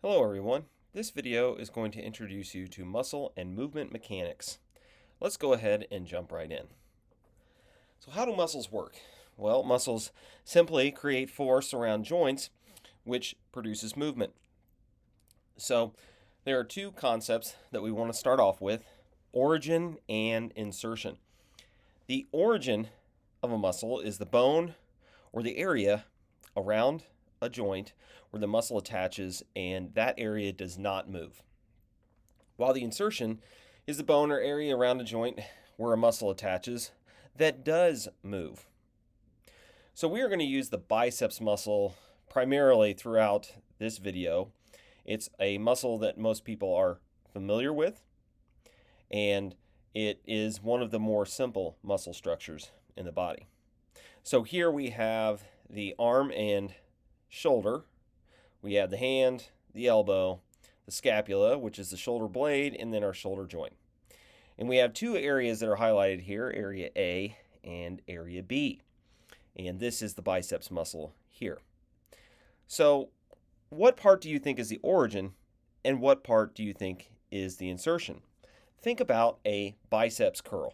Hello everyone. This video is going to introduce you to muscle and movement mechanics. Let's go ahead and jump right in. So how do muscles work? Well, muscles simply create force around joints, which produces movement. So there are two concepts that we want to start off with: origin and insertion. The origin of a muscle is the bone or the area around a joint where the muscle attaches and that area does not move. While the insertion is the bone or area around a joint where a muscle attaches that does move. So we are going to use the biceps muscle primarily throughout this video. It's a muscle that most people are familiar with, and it is one of the more simple muscle structures in the body. So here we have the arm and shoulder. We have the hand, the elbow, the scapula, which is the shoulder blade, and then our shoulder joint. And we have two areas that are highlighted here, area A and area B. And this is the biceps muscle here. So what part do you think is the origin and what part do you think is the insertion? Think about a biceps curl.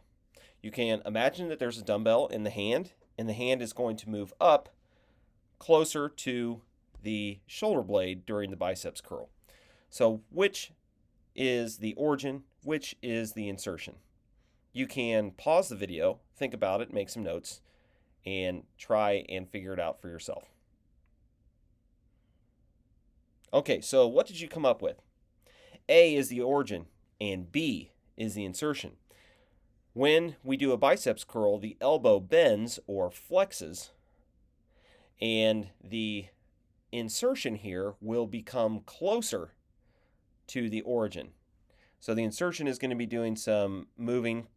You can imagine that there's a dumbbell in the hand, and the hand is going to move up closer to the shoulder blade during the biceps curl. So which is the origin, which is the insertion? You can pause the video, think about it, make some notes, and try and figure it out for yourself. Okay, so what did you come up with? A is the origin and B is the insertion. When we do a biceps curl, the elbow bends or flexes, and the insertion here will become closer to the origin. So the insertion is going to be doing some moving,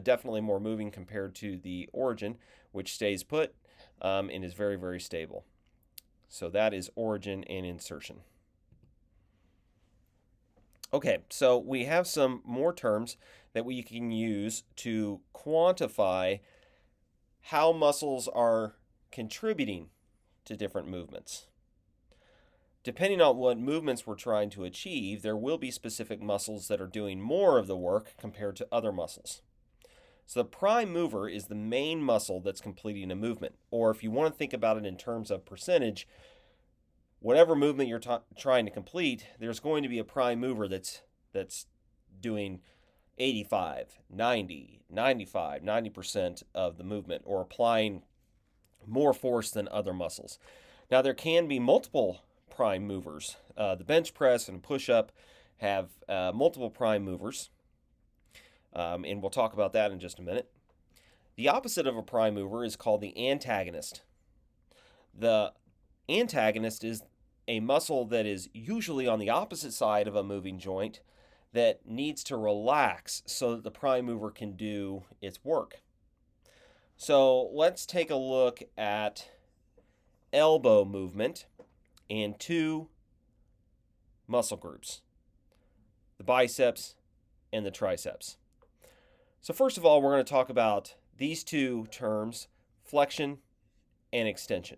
definitely more moving compared to the origin, which stays put and is very, very stable. So that is origin and insertion. Okay, so we have some more terms that we can use to quantify how muscles are contributing to different movements. Depending on what movements we're trying to achieve, there will be specific muscles that are doing more of the work compared to other muscles. So the prime mover is the main muscle that's completing a movement. Or if you want to think about it in terms of percentage, whatever movement you're trying to complete, there's going to be a prime mover that's doing 85, 90, 95, 90% of the movement, or applying more force than other muscles. Now there can be multiple prime movers. The bench press and push-up have multiple prime movers, and we'll talk about that in just a minute. The opposite of a prime mover is called the antagonist. The antagonist is a muscle that is usually on the opposite side of a moving joint that needs to relax so that the prime mover can do its work. So let's take a look at elbow movement and two muscle groups, the biceps and the triceps. So first of all, we're going to talk about these two terms, flexion and extension.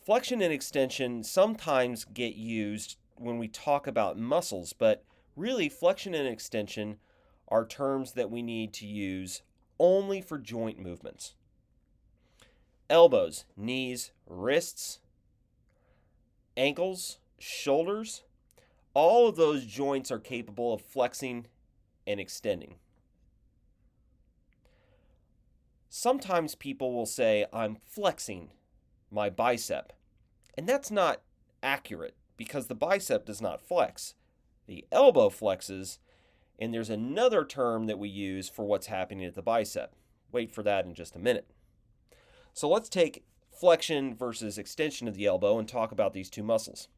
Flexion and extension sometimes get used when we talk about muscles, but really flexion and extension are terms that we need to use only for joint movements. Elbows, knees, wrists, ankles, shoulders, all of those joints are capable of flexing and extending. Sometimes people will say, I'm flexing my bicep, and that's not accurate because the bicep does not flex. The elbow flexes, and there's another term that we use for what's happening at the bicep. Wait for that in just a minute. So let's take flexion versus extension of the elbow and talk about these two muscles.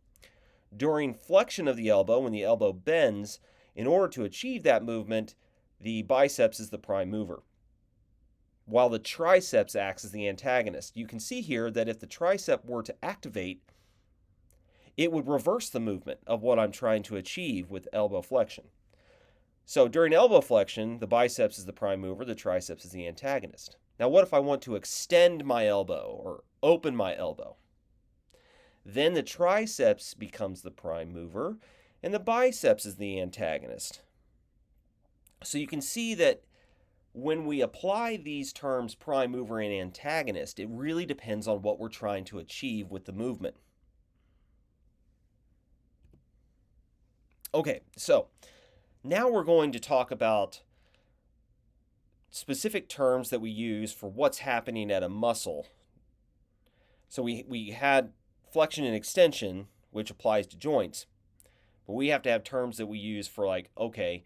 During flexion of the elbow, when the elbow bends, in order to achieve that movement, the biceps is the prime mover, while the triceps acts as the antagonist. You can see here that if the tricep were to activate, it would reverse the movement of what I'm trying to achieve with elbow flexion. So during elbow flexion, the biceps is the prime mover, the triceps is the antagonist. Now what if I want to extend my elbow or open my elbow? Then the triceps becomes the prime mover, and the biceps is the antagonist. So you can see that when we apply these terms prime mover and antagonist, it really depends on what we're trying to achieve with the movement. Okay, so now we're going to talk about specific terms that we use for what's happening at a muscle. So we had flexion and extension, which applies to joints, but we have to have terms that we use for, like, okay,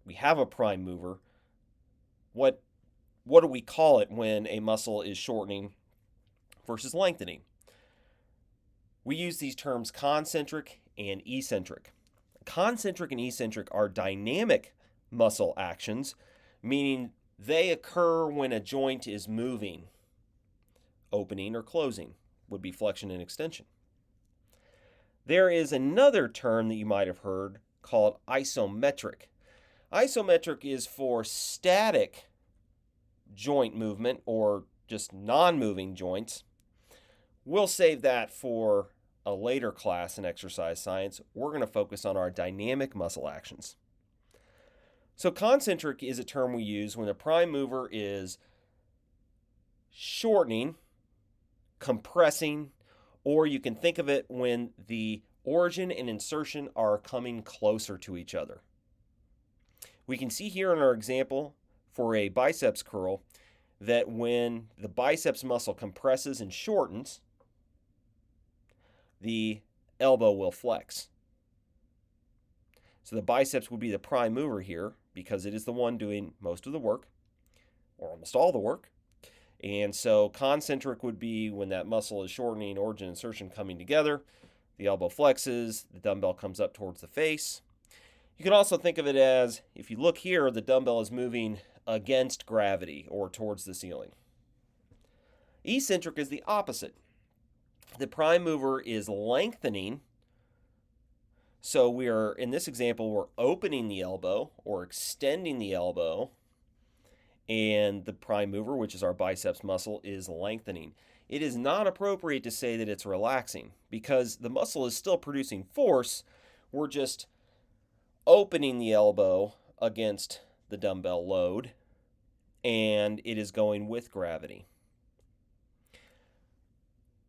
we have a prime mover. What do we call it when a muscle is shortening versus lengthening? We use these terms concentric and eccentric. Concentric and eccentric are dynamic muscle actions, meaning they occur when a joint is moving. Opening or closing would be flexion and extension. There is another term that you might have heard called isometric. Isometric is for static joint movement or just non-moving joints. We'll save that for a later class in exercise science. We're going to focus on our dynamic muscle actions. So concentric is a term we use when the prime mover is shortening, compressing, or you can think of it when the origin and insertion are coming closer to each other. We can see here in our example for a biceps curl that when the biceps muscle compresses and shortens, the elbow will flex. So the biceps would be the prime mover here because it is the one doing most of the work, or almost all the work. And so concentric would be when that muscle is shortening, origin and insertion coming together. The elbow flexes, the dumbbell comes up towards the face. You can also think of it as, if you look here, the dumbbell is moving against gravity or towards the ceiling. Eccentric is the opposite. The prime mover is lengthening. So we are, in this example, we're opening the elbow or extending the elbow, and the prime mover, which is our biceps muscle, is lengthening. It is not appropriate to say that it's relaxing because the muscle is still producing force. We're just opening the elbow against the dumbbell load, and it is going with gravity.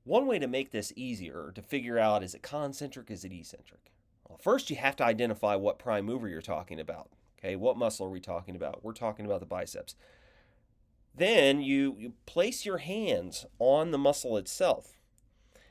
One way to make this easier to figure out, is it concentric, is it eccentric? Well, first you have to identify what prime mover you're talking about. Okay, what muscle are we talking about? We're talking about the biceps. Then you place your hands on the muscle itself.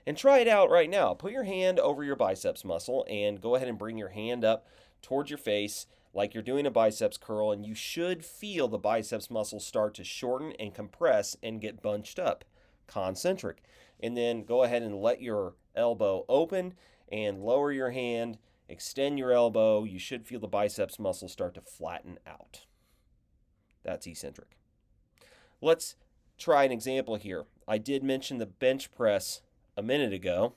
And try it out right now. Put your hand over your biceps muscle and go ahead and bring your hand up towards your face like you're doing a biceps curl, and you should feel the biceps muscle start to shorten and compress and get bunched up. Concentric. And then go ahead and let your elbow open and lower your hand, extend your elbow. You should feel the biceps muscle start to flatten out. That's eccentric. Let's try an example here. I did mention the bench press a minute ago.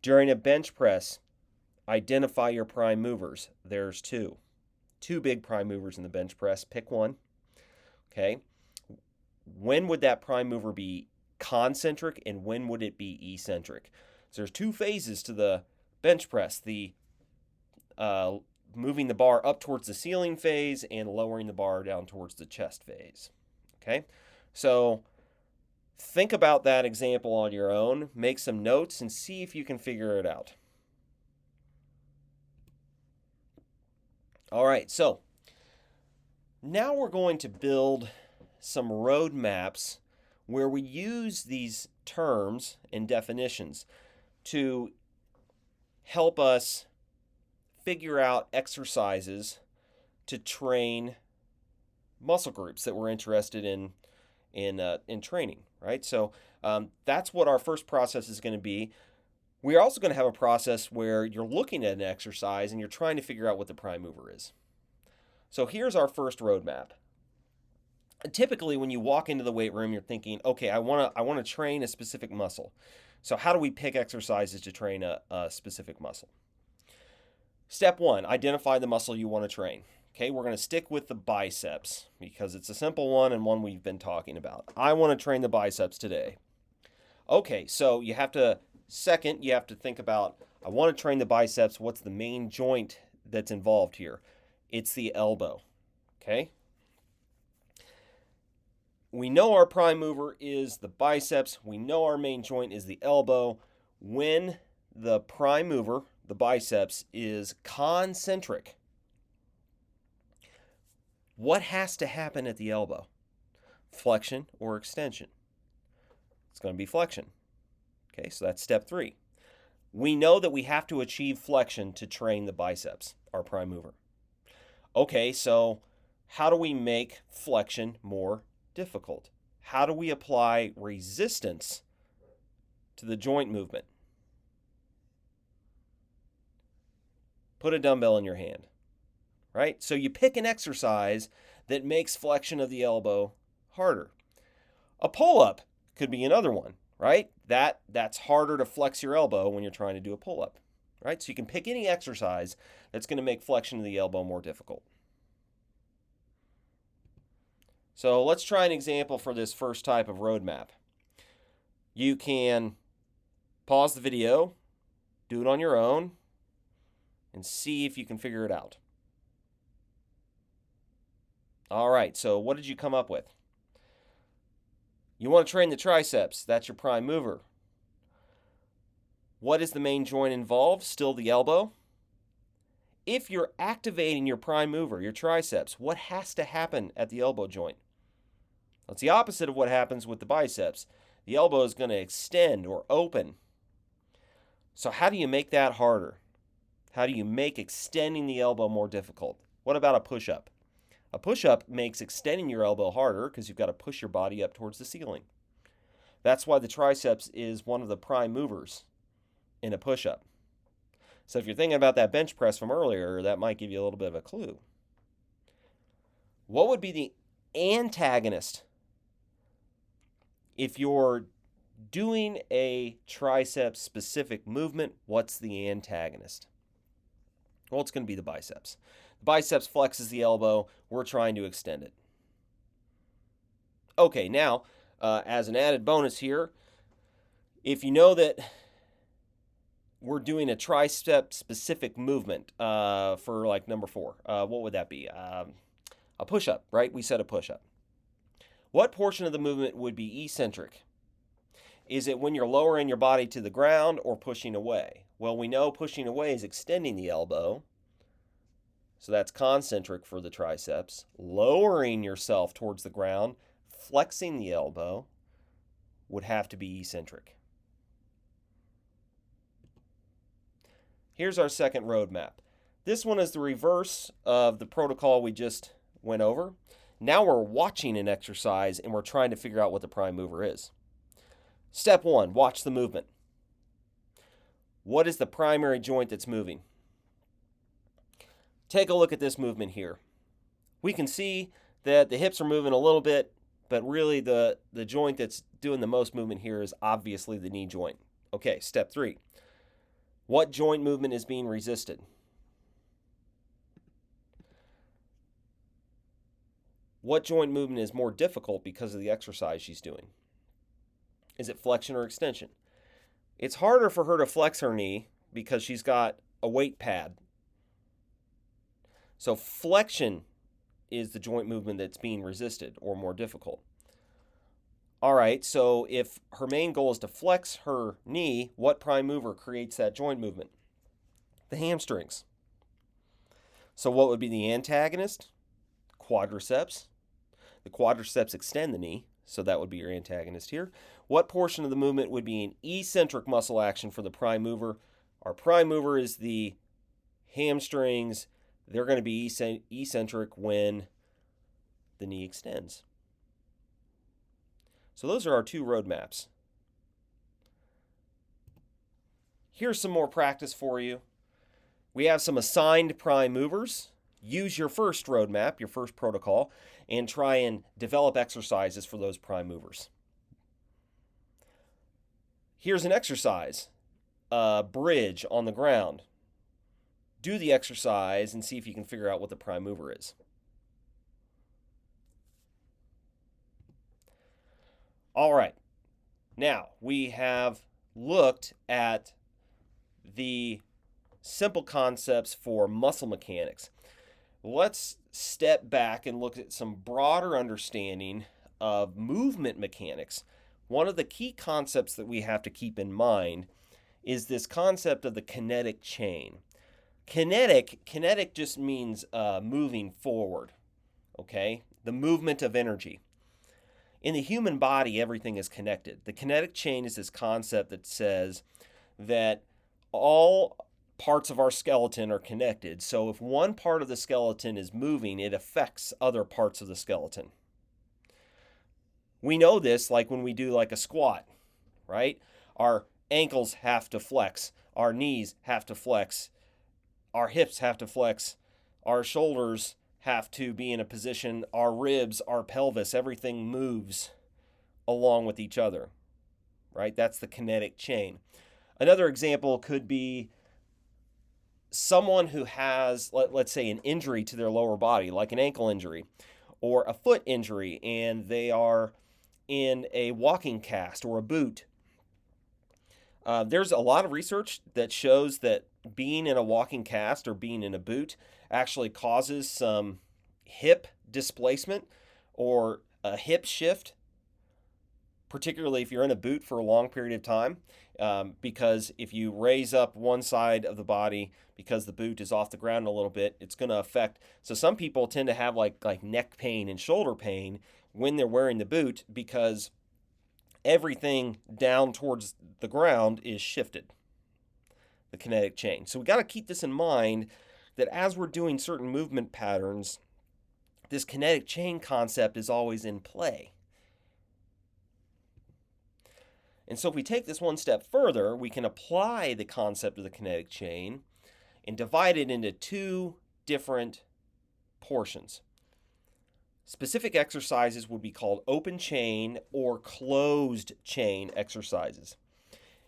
During a bench press, identify your prime movers. There's two big prime movers in the bench press. Pick one. Okay. When would that prime mover be concentric and when would it be eccentric? So there's two phases to the bench press: the moving the bar up towards the ceiling phase and lowering the bar down towards the chest phase. Okay, so think about that example on your own, make some notes, and see if you can figure it out. All right, so now we're going to build some roadmaps where we use these terms and definitions to help us figure out exercises to train muscle groups that we're interested in training, right? So that's what our first process is going to be. We're also going to have a process where you're looking at an exercise and you're trying to figure out what the prime mover is. So here's our first roadmap. Typically, when you walk into the weight room, you're thinking, okay, I want to train a specific muscle. So how do we pick exercises to train a specific muscle? Step one, identify the muscle you want to train. Okay, we're going to stick with the biceps because it's a simple one and one we've been talking about. I want to train the biceps today. Okay, so you have to Second, you have to think about, I want to train the biceps. What's the main joint that's involved here? It's the elbow, okay? We know our prime mover is the biceps. We know our main joint is the elbow. When the prime mover, the biceps, is concentric, what has to happen at the elbow? Flexion or extension? It's going to be flexion. Okay, so that's step 3. We know that we have to achieve flexion to train the biceps, our prime mover. Okay, so how do we make flexion more difficult? How do we apply resistance to the joint movement? Put a dumbbell in your hand, right? So you pick an exercise that makes flexion of the elbow harder. A pull-up could be another one, right? That's harder to flex your elbow when you're trying to do a pull-up, right? So you can pick any exercise that's going to make flexion of the elbow more difficult. So let's try an example for this first type of roadmap. You can pause the video, do it on your own, and see if you can figure it out. All right, so what did you come up with? You want to train the triceps. That's your prime mover. What is the main joint involved? Still the elbow. If you're activating your prime mover, your triceps, what has to happen at the elbow joint? That's the opposite of what happens with the biceps. The elbow is going to extend or open. So how do you make that harder? How do you make extending the elbow more difficult? What about a push-up? A push-up makes extending your elbow harder because you've got to push your body up towards the ceiling. That's why the triceps is one of the prime movers in a push-up. So if you're thinking about that bench press from earlier, that might give you a little bit of a clue. What would be the antagonist if you're doing a tricep-specific movement? What's the antagonist? Well, it's going to be the biceps. The biceps flexes the elbow. We're trying to extend it. Okay, now, as an added bonus here, if you know that we're doing a tricep-specific movement for like number 4, what would that be? A push-up, right? We said a push-up. What portion of the movement would be eccentric? Is it when you're lowering your body to the ground or pushing away? Well, we know pushing away is extending the elbow. So that's concentric for the triceps. Lowering yourself towards the ground, flexing the elbow, would have to be eccentric. Here's our second roadmap. This one is the reverse of the protocol we just went over. Now we're watching an exercise and we're trying to figure out what the prime mover is. Step 1, watch the movement. What is the primary joint that's moving? Take a look at this movement here. We can see that the hips are moving a little bit, but really the joint that's doing the most movement here is obviously the knee joint. Okay, step 3. What joint movement is being resisted? What joint movement is more difficult because of the exercise she's doing? Is it flexion or extension? It's harder for her to flex her knee because she's got a weight pad. So flexion is the joint movement that's being resisted or more difficult. All right, so if her main goal is to flex her knee, what prime mover creates that joint movement? The hamstrings. So what would be the antagonist? Quadriceps. The quadriceps extend the knee, so that would be your antagonist here. What portion of the movement would be an eccentric muscle action for the prime mover? Our prime mover is the hamstrings. They're going to be eccentric when the knee extends. So those are our 2 roadmaps. Here's some more practice for you. We have some assigned prime movers. Use your first roadmap, your first protocol, and try and develop exercises for those prime movers. Here's an exercise, a bridge on the ground. Do the exercise and see if you can figure out what the prime mover is. All right, now we have looked at the simple concepts for muscle mechanics. Let's step back and look at some broader understanding of movement mechanics. One of the key concepts that we have to keep in mind is this concept of the kinetic chain. Kinetic just means moving forward, okay? The movement of energy. In the human body, everything is connected. The kinetic chain is this concept that says that all parts of our skeleton are connected. So if one part of the skeleton is moving, it affects other parts of the skeleton. We know this like when we do like a squat, right? Our ankles have to flex, our knees have to flex, our hips have to flex, our shoulders have to be in a position, our ribs, our pelvis, everything moves along with each other, right? That's the kinetic chain. Another example could be someone who has, let's say, an injury to their lower body, like an ankle injury or a foot injury, and they are in a walking cast or a boot. There's a lot of research that shows that being in a walking cast or being in a boot actually causes some hip displacement or a hip shift, particularly if you're in a boot for a long period of time, because if you raise up one side of the body because the boot is off the ground a little bit, it's going to affect. So some people tend to have like neck pain and shoulder pain when they're wearing the boot because everything down towards the ground is shifted, the kinetic chain. So we got to keep this in mind that as we're doing certain movement patterns, this kinetic chain concept is always in play. And so if we take this one step further, we can apply the concept of the kinetic chain and divide it into two different portions. Specific exercises would be called open chain or closed chain exercises.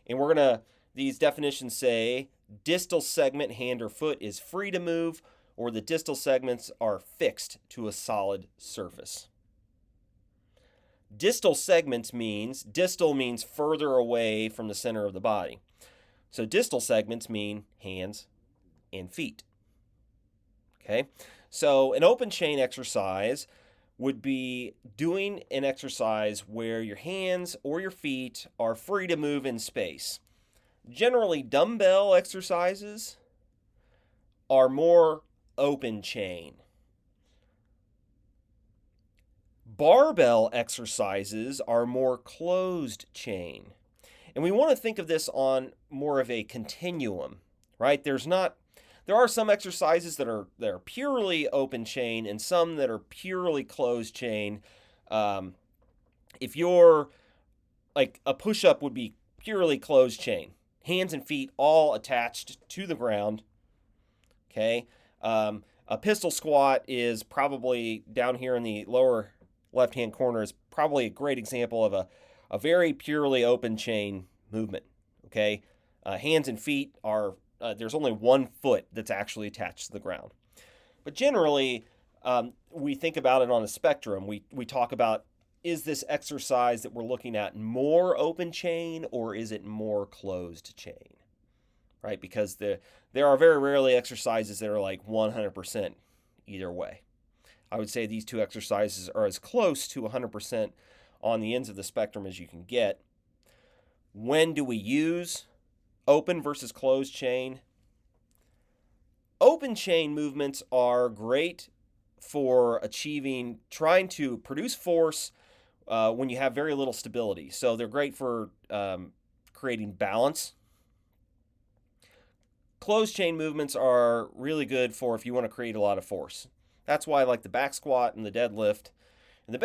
And these definitions say distal segment, hand or foot, is free to move, or the distal segments are fixed to a solid surface. Distal means further away from the center of the body. So distal segments mean hands and feet. Okay, so an open chain exercise would be doing an exercise where your hands or your feet are free to move in space. Generally, dumbbell exercises are more open chain. Barbell exercises are more closed chain. And we want to think of this on more of a continuum, right? There are some exercises that are purely open chain and some that are purely closed chain. If you're like a push-up would be purely closed chain, hands and feet all attached to the ground. Okay, a pistol squat is probably down here in the lower left-hand corner is probably a great example of a very purely open chain movement. Okay, hands and feet are there's only one foot that's actually attached to the ground. But generally, we think about it on a spectrum. We talk about, is this exercise that we're looking at more open chain or is it more closed chain? Right? Because there are very rarely exercises that are like 100% either way. I would say these two exercises are as close to 100% on the ends of the spectrum as you can get. When do we use open versus closed chain? Open chain movements are great for trying to produce force when you have very little stability. So they're great for creating balance. Closed chain movements are really good for if you want to create a lot of force. That's why like the back squat and the deadlift and the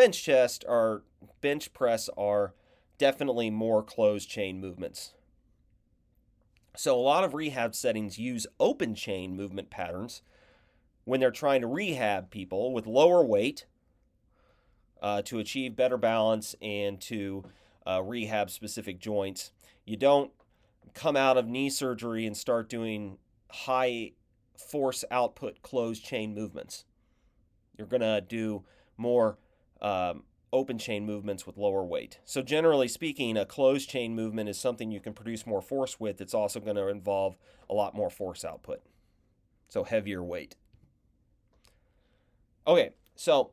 bench press are definitely more closed chain movements. So a lot of rehab settings use open chain movement patterns when they're trying to rehab people with lower weight to achieve better balance and to rehab specific joints. You don't come out of knee surgery and start doing high force output closed chain movements. You're going to do more open chain movements with lower weight. So generally speaking, a closed chain movement is something you can produce more force with. It's also going to involve a lot more force output, so heavier weight. Okay, so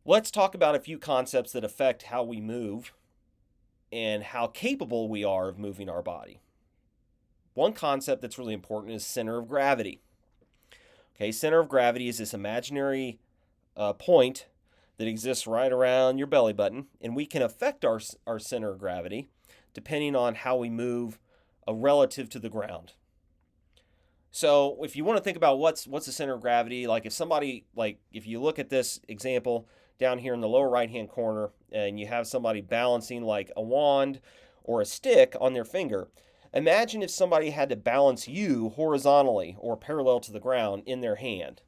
let's talk about a few concepts that affect how we move and how capable we are of moving our body. One concept that's really important is center of gravity. Okay, center of gravity is this imaginary point that exists right around your belly button, and we can affect our center of gravity depending on how we move relative to the ground. So if you want to think about what's the center of gravity, like if you look at this example down here in the lower right hand corner and you have somebody balancing like a wand or a stick on their finger, imagine if somebody had to balance you horizontally or parallel to the ground in their hand.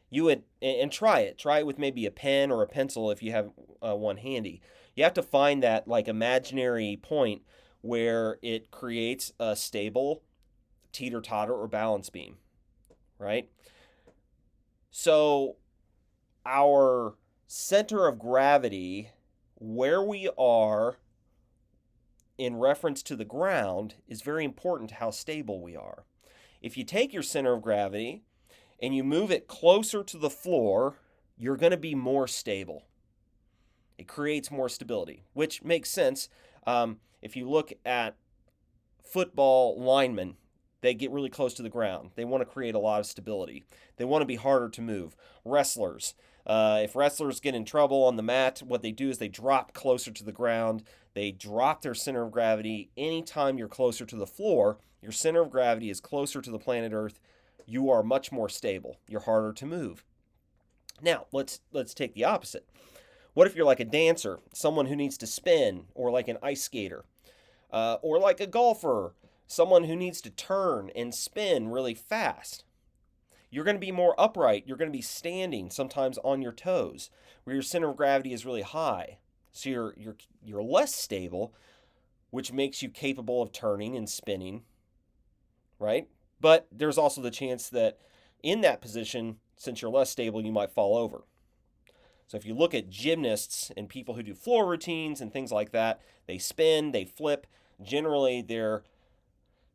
You would, and try it with maybe a pen or a pencil if you have one handy. You have to find that like imaginary point where it creates a stable teeter-totter or balance beam, right? So our center of gravity, where we are in reference to the ground, is very important to how stable we are. If you take your center of gravity and you move it closer to the floor, you're going to be more stable. It creates more stability, which makes sense. If you look at football linemen, they get really close to the ground. They want to create a lot of stability. They want to be harder to move. Wrestlers, if wrestlers get in trouble on the mat, what they do is they drop closer to the ground. They drop their center of gravity. Anytime you're closer to the floor, your center of gravity is closer to the planet Earth. You are much more stable. You're harder to move. Now, let's take the opposite. What if you're like a dancer, someone who needs to spin, or like an ice skater, or like a golfer, someone who needs to turn and spin really fast? You're going to be more upright. You're going to be standing, sometimes on your toes, where your center of gravity is really high. So you're less stable, which makes you capable of turning and spinning, right? But there's also the chance that in that position, since you're less stable, you might fall over. So if you look at gymnasts and people who do floor routines and things like that, they spin, they flip. Generally, their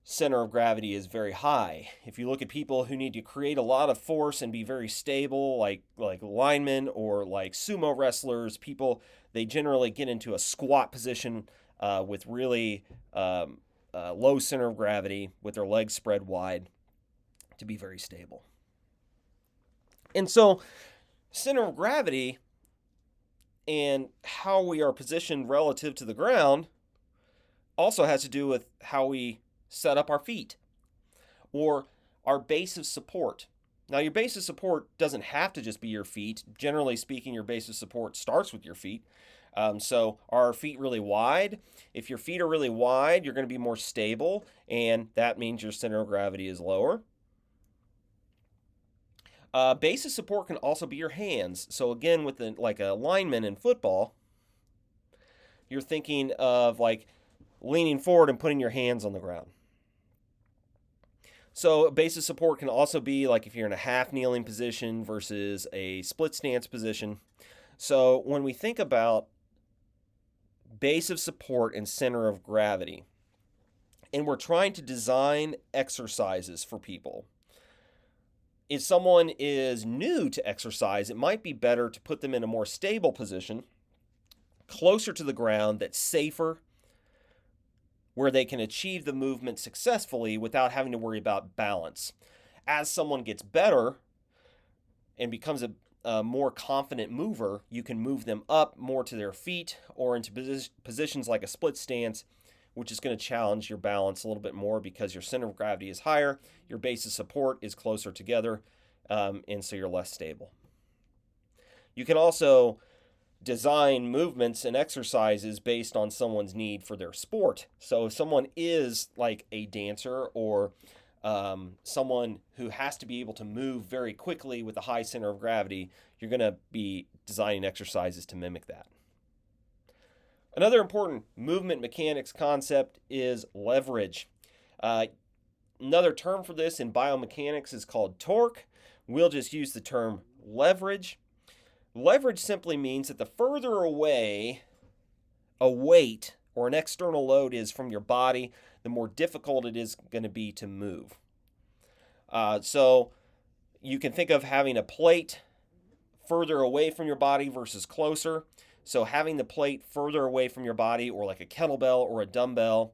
center of gravity is very high. If you look at people who need to create a lot of force and be very stable, like linemen or like sumo wrestlers, they generally get into a squat position with really low center of gravity with their legs spread wide to be very stable. And so center of gravity and how we are positioned relative to the ground also has to do with how we set up our feet or our base of support. Now, your base of support doesn't have to just be your feet. Generally speaking, your base of support starts with your feet. So are our feet really wide? If your feet are really wide, you're going to be more stable, and that means your center of gravity is lower. Base of support can also be your hands. So again, with like a lineman in football, you're thinking of like leaning forward and putting your hands on the ground. So a base of support can also be like if you're in a half kneeling position versus a split stance position. So when we think about base of support and center of gravity, and we're trying to design exercises for people, if someone is new to exercise, it might be better to put them in a more stable position, closer to the ground, that's safer, where they can achieve the movement successfully without having to worry about balance. As someone gets better and becomes a more confident mover, you can move them up more to their feet or into positions like a split stance, which is going to challenge your balance a little bit more because your center of gravity is higher, your base of support is closer together, and so you're less stable. You can also design movements and exercises based on someone's need for their sport. So if someone is like a dancer or someone who has to be able to move very quickly with a high center of gravity, you're going to be designing exercises to mimic that. Another important movement mechanics concept is leverage. Another term for this in biomechanics is called torque. We'll just use the term leverage. Leverage simply means that the further away a weight or an external load is from your body, the more difficult it is going to be to move. So you can think of having a plate further away from your body versus closer. So having the plate further away from your body, or like a kettlebell or a dumbbell,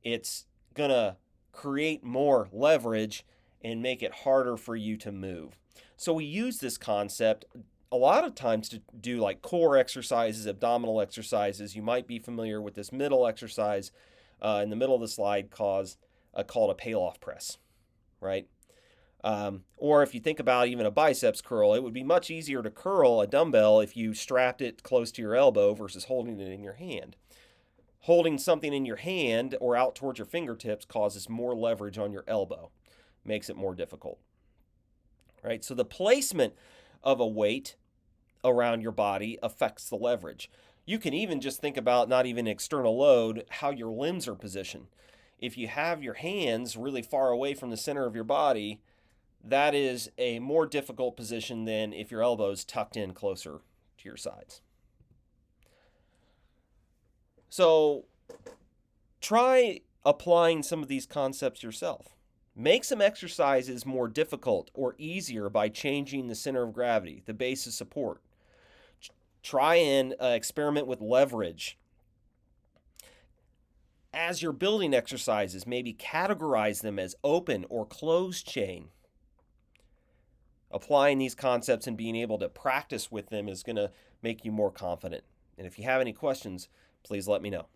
it's going to create more leverage and make it harder for you to move. So we use this concept a lot of times to do like core exercises, abdominal exercises. You might be familiar with this middle exercise in the middle of the slide called a Pallof press, right? Or if you think about even a biceps curl, it would be much easier to curl a dumbbell if you strapped it close to your elbow versus holding it in your hand. Holding something in your hand or out towards your fingertips causes more leverage on your elbow, makes it more difficult. Right? So the placement of a weight around your body affects the leverage. You can even just think about not even external load, how your limbs are positioned. If you have your hands really far away from the center of your body, that is a more difficult position than if your elbow's tucked in closer to your sides. So try applying some of these concepts yourself. Make some exercises more difficult or easier by changing the center of gravity, the base of support. Try and experiment with leverage. As you're building exercises, maybe categorize them as open or closed chain. Applying these concepts and being able to practice with them is going to make you more confident. And if you have any questions, please let me know.